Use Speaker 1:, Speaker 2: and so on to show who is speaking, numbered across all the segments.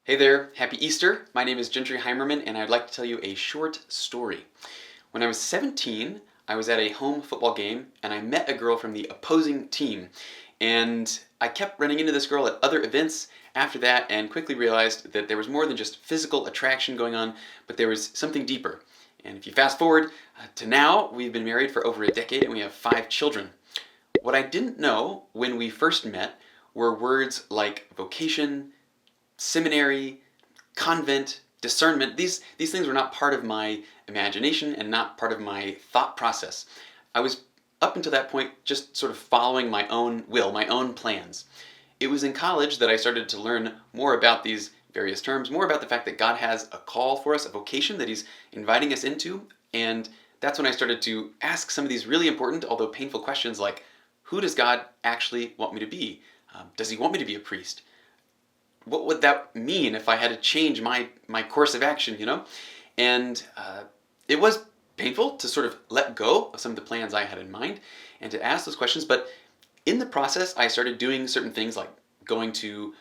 Speaker 1: Hey there, happy Easter. My name is Gentry Heimerman and I'd like to tell you a short story. When I was 17, I was at a home football game and I met a girl from the opposing team. And I kept running into this girl at other events after that and quickly realized that there was more than just physical attraction going on, but there was something deeper. And if you fast forward to now, we've been married for over a decade and we have 5 children. What I didn't know when we first met were words like vocation, seminary, convent, discernment. These things were not part of my imagination and not part of my thought process. I was, up until that point, just sort of following my own will, my own plans. It was in college that I started to learn more about these various terms, more about the fact that God has a call for us, a vocation that He's inviting us into, and that's when I started to ask some of these really important, although painful questions like, who does God actually want me to be? Does He want me to be a priest? What would that mean if I had to change my course of action, you know? And it was painful to sort of let go of some of the plans I had in mind and to ask those questions. But in the process, I started doing certain things like going to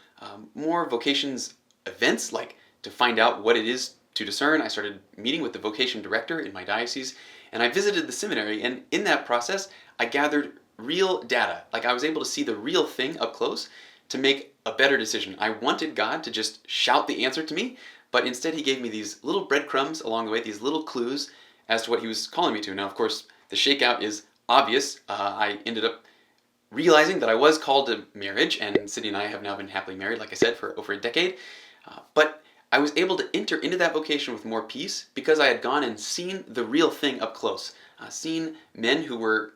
Speaker 1: more vocations events, like to find out what it is to discern. I started meeting with the vocation director in my diocese, and I visited the seminary. And in that process, I gathered real data. Like I was able to see the real thing up close to make a better decision. I wanted God to just shout the answer to me, but instead He gave me these little breadcrumbs along the way, these little clues as to what He was calling me to. Now, of course, the shakeout is obvious. I ended up realizing that I was called to marriage, and Cindy and I have now been happily married, like I said, for over a decade. But I was able to enter into that vocation with more peace because I had gone and seen the real thing up close, seen men who were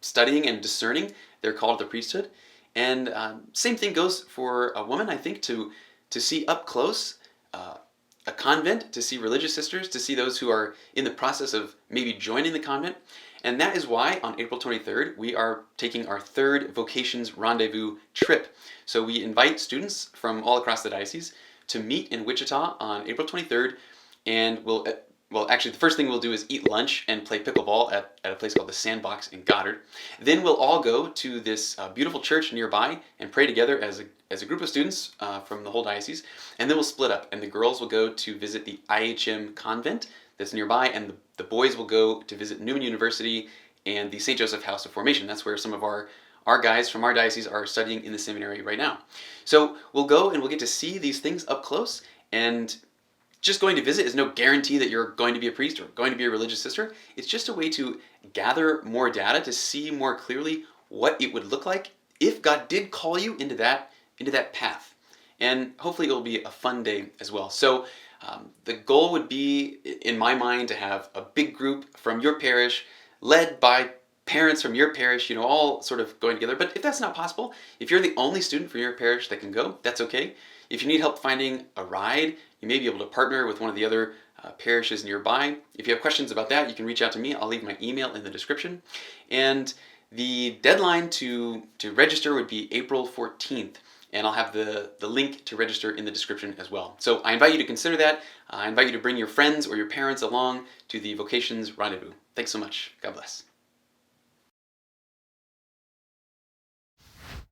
Speaker 1: studying and discerning their call to the priesthood. And same thing goes for a woman, I think, to see up close a convent, to see religious sisters, to see those who are in the process of maybe joining the convent. And that is why on April 23rd, we are taking our 3rd Vocations Rendezvous trip. So we invite students from all across the diocese to meet in Wichita on April 23rd, and actually, the first thing we'll do is eat lunch and play pickleball at a place called the Sandbox in Goddard. Then we'll all go to this beautiful church nearby and pray together as a group of students from the whole diocese. And then we'll split up, and the girls will go to visit the IHM convent that's nearby, and the boys will go to visit Newman University and the St. Joseph House of Formation. That's where some of our guys from our diocese are studying in the seminary right now. So we'll go and we'll get to see these things up close, and just going to visit is no guarantee that you're going to be a priest or going to be a religious sister. It's just a way to gather more data to see more clearly what it would look like if God did call you into that path. And hopefully it'll be a fun day as well. So the goal would be, in my mind, to have a big group from your parish led by parents from your parish, all sort of going together. But if that's not possible, if you're the only student from your parish that can go, that's okay. If you need help finding a ride, you may be able to partner with one of the other parishes nearby. If you have questions about that, you can reach out to me. I'll leave my email in the description. And the deadline to register would be April 14th. And I'll have the link to register in the description as well. So I invite you to consider that. I invite you to bring your friends or your parents along to the Vocations Rendezvous. Thanks so much. God bless.